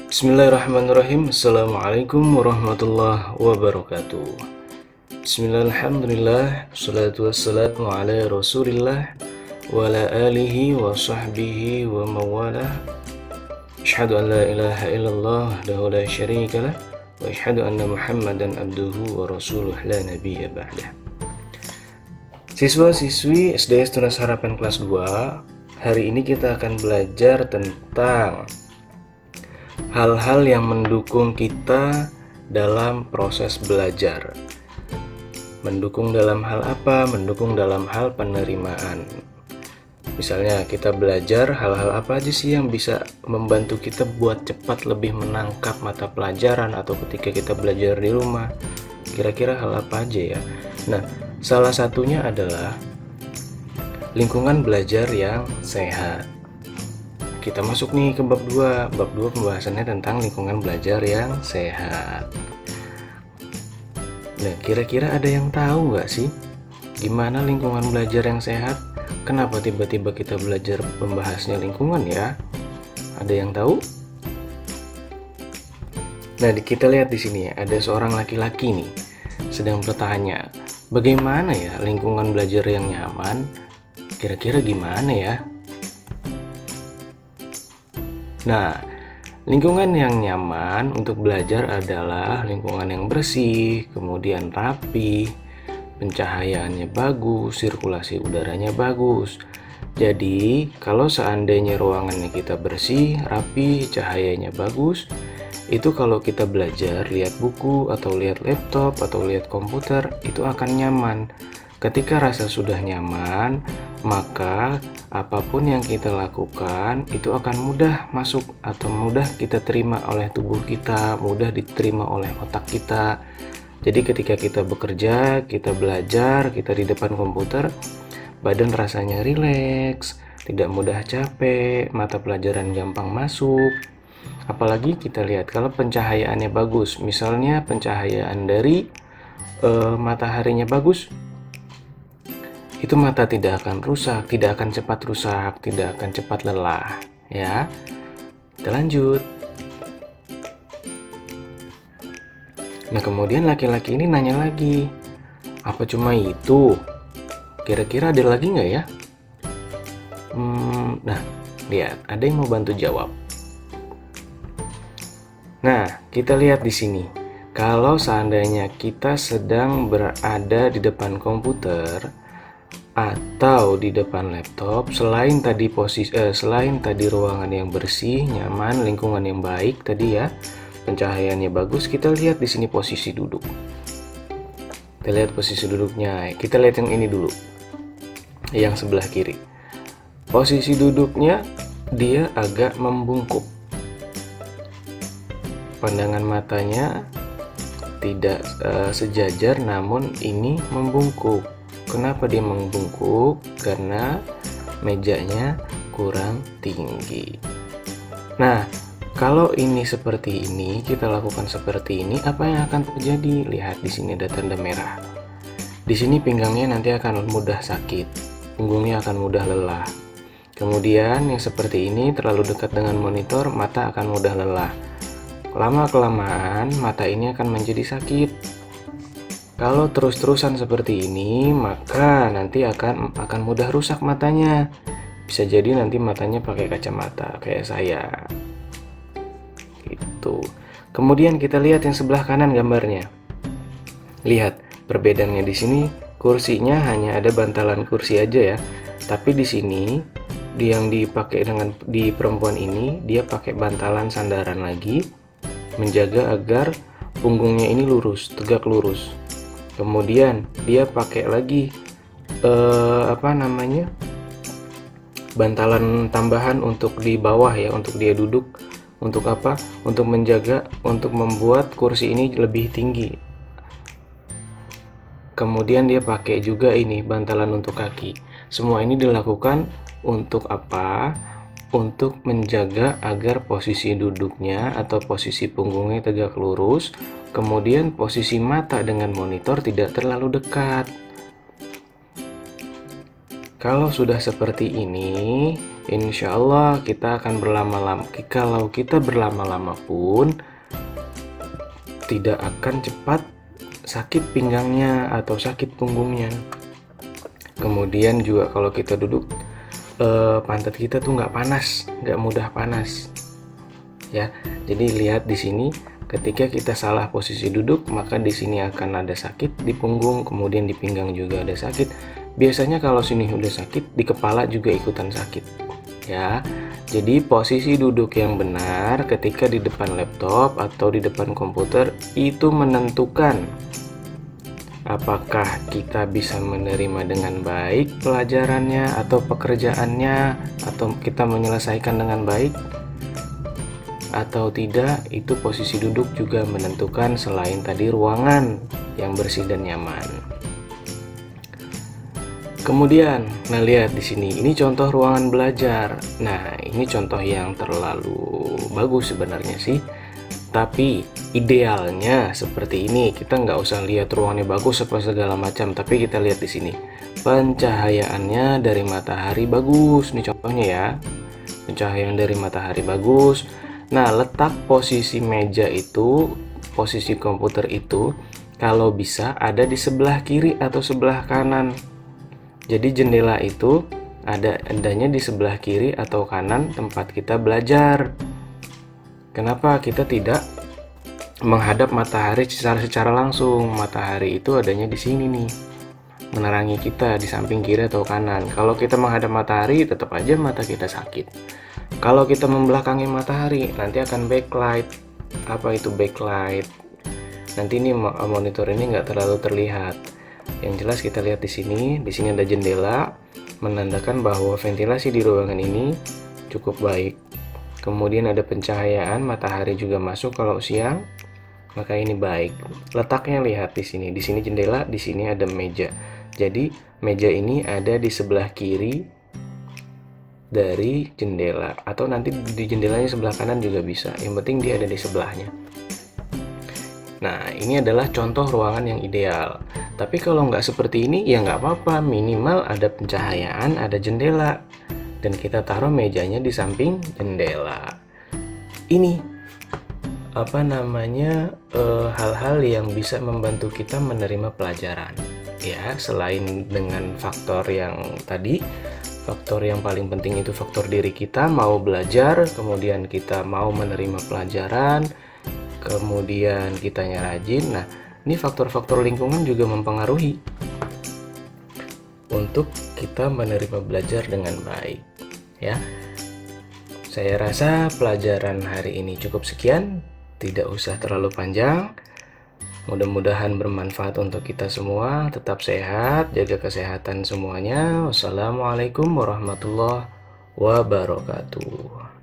Bismillahirrahmanirrahim. Assalamualaikum warahmatullahi wabarakatuh. Bismillahirrahmanirrahim. Wassalatu wassalamu ala rasulillah wa ala alihi wa sahbihi wa mawalah. Asyhadu an la ilaha illallah wahdahu la syarika lah wa asyhadu anna Muhammadan abduhu wa rasuluh la nabiyya ba'dah. Siswa-siswi SDS Tunas Harapan kelas 2, hari ini kita akan belajar tentang hal-hal yang mendukung kita dalam proses belajar. Mendukung dalam hal apa? Mendukung dalam hal penerimaan. Misalnya kita belajar, hal-hal apa aja sih yang bisa membantu kita buat cepat lebih menangkap mata pelajaran atau ketika kita belajar di rumah. Kira-kira hal apa aja ya? Nah, salah satunya adalah lingkungan belajar yang sehat. Kita masuk nih ke bab 2. Bab 2 pembahasannya tentang lingkungan belajar yang sehat. Nah, kira-kira ada yang tahu nggak sih gimana lingkungan belajar yang sehat? Kenapa tiba-tiba kita belajar membahasnya lingkungan ya? Ada yang tahu? Nah, kita lihat di sini ya, ada seorang laki-laki nih sedang bertanya, bagaimana ya lingkungan belajar yang nyaman? Kira-kira gimana ya? Nah, lingkungan yang nyaman untuk belajar adalah lingkungan yang bersih, kemudian rapi, pencahayaannya bagus, sirkulasi udaranya bagus. Jadi, kalau seandainya ruangannya kita bersih, rapi, cahayanya bagus, itu kalau kita belajar, lihat buku, atau lihat laptop, atau lihat komputer, itu akan nyaman. Ketika rasa sudah nyaman, maka apapun yang kita lakukan itu akan mudah masuk atau mudah kita terima oleh tubuh kita, mudah diterima oleh otak kita. Jadi ketika kita bekerja, kita belajar, kita di depan komputer, badan rasanya rileks, tidak mudah capek, mata pelajaran gampang masuk. Apalagi kita lihat kalau pencahayaannya bagus, misalnya pencahayaan dari mataharinya bagus, itu mata tidak akan rusak, tidak akan cepat rusak, tidak akan cepat lelah ya. Kita lanjut. Nah, kemudian laki-laki ini nanya lagi, apa cuma itu? Kira-kira ada lagi nggak ya? Nah, lihat, ada yang mau bantu jawab. Nah, kita lihat di sini. Kalau seandainya kita sedang berada di depan komputer atau di depan laptop, selain tadi ruangan yang bersih, nyaman, lingkungan yang baik tadi ya, pencahayaannya bagus, kita lihat di sini posisi duduk. Kita lihat posisi duduknya. Kita lihat yang ini dulu. Yang sebelah kiri. Posisi duduknya dia agak membungkuk. Pandangan matanya tidak sejajar, namun ini membungkuk. Kenapa dia membungkuk? Karena mejanya kurang tinggi. Nah, kalau ini seperti ini, kita lakukan seperti ini, apa yang akan terjadi? Lihat di sini ada tanda merah. Di sini pinggangnya nanti akan mudah sakit, punggungnya akan mudah lelah. Kemudian yang seperti ini terlalu dekat dengan monitor, mata akan mudah lelah. Lama-kelamaan mata ini akan menjadi sakit. Kalau terus-terusan seperti ini, maka nanti akan mudah rusak matanya. Bisa jadi nanti matanya pakai kacamata kayak saya. Gitu. Kemudian kita lihat yang sebelah kanan gambarnya. Lihat, perbedaannya di sini kursinya hanya ada bantalan kursi aja ya. Tapi di sini yang dipakai di perempuan ini, dia pakai bantalan sandaran lagi, menjaga agar punggungnya ini lurus, tegak lurus. Kemudian dia pakai lagi bantalan tambahan untuk di bawah ya, untuk dia duduk. Untuk apa? Untuk menjaga, untuk membuat kursi ini lebih tinggi. Kemudian dia pakai juga ini bantalan untuk kaki. Semua ini dilakukan untuk apa? Untuk menjaga agar posisi duduknya atau posisi punggungnya tegak lurus, kemudian posisi mata dengan monitor tidak terlalu dekat. Kalau sudah seperti ini, insya Allah kita akan berlama-lama. Kalau kita berlama-lama pun tidak akan cepat sakit pinggangnya atau sakit punggungnya. Kemudian juga kalau kita duduk, pantat kita tuh nggak panas, nggak mudah panas. Ya, jadi lihat di sini. Ketika kita salah posisi duduk, maka di sini akan ada sakit di punggung, kemudian di pinggang juga ada sakit. Biasanya kalau sini udah sakit, di kepala juga ikutan sakit. Ya, jadi posisi duduk yang benar ketika di depan laptop atau di depan komputer itu menentukan apakah kita bisa menerima dengan baik pelajarannya atau pekerjaannya, atau kita menyelesaikan dengan baik atau tidak. Itu posisi duduk juga menentukan selain tadi ruangan yang bersih dan nyaman. Kemudian, nah lihat di sini, ini contoh ruangan belajar. Nah, ini contoh yang terlalu bagus sebenarnya sih. Tapi idealnya seperti ini. Kita nggak usah lihat ruangannya bagus apa segala macam, tapi kita lihat di sini. Pencahayaannya dari matahari bagus. Ini contohnya ya. Pencahayaan dari matahari bagus. Nah, letak posisi meja itu, posisi komputer itu, kalau bisa ada di sebelah kiri atau sebelah kanan. Jadi jendela itu adanya di sebelah kiri atau kanan tempat kita belajar. Kenapa kita tidak menghadap matahari secara langsung? Matahari itu adanya di sini nih, menerangi kita di samping kiri atau kanan. Kalau kita menghadap matahari, tetap aja mata kita sakit. Kalau kita membelakangi matahari, nanti akan backlight. Apa itu backlight? Nanti ini monitor ini nggak terlalu terlihat. Yang jelas kita lihat di sini. Di sini ada jendela, menandakan bahwa ventilasi di ruangan ini cukup baik. Kemudian ada pencahayaan, matahari juga masuk kalau siang, maka ini baik. Letaknya lihat di sini. Di sini jendela, di sini ada meja. Jadi meja ini ada di sebelah kiri dari jendela, atau nanti di jendelanya sebelah kanan juga bisa. Yang penting dia ada di sebelahnya. Nah, ini adalah contoh ruangan yang ideal. Tapi kalau nggak seperti ini, ya nggak apa-apa. Minimal ada pencahayaan, ada jendela, dan kita taruh mejanya di samping jendela. Ini hal-hal yang bisa membantu kita menerima pelajaran. Ya, selain dengan faktor yang tadi, faktor yang paling penting itu faktor diri kita mau belajar, kemudian kita mau menerima pelajaran, kemudian kitanya rajin. Nah, ini faktor-faktor lingkungan juga mempengaruhi untuk kita menerima belajar dengan baik. Ya, saya rasa pelajaran hari ini cukup sekian, tidak usah terlalu panjang. Mudah-mudahan bermanfaat untuk kita semua. Tetap sehat, jaga kesehatan semuanya. Wassalamualaikum warahmatullahi wabarakatuh.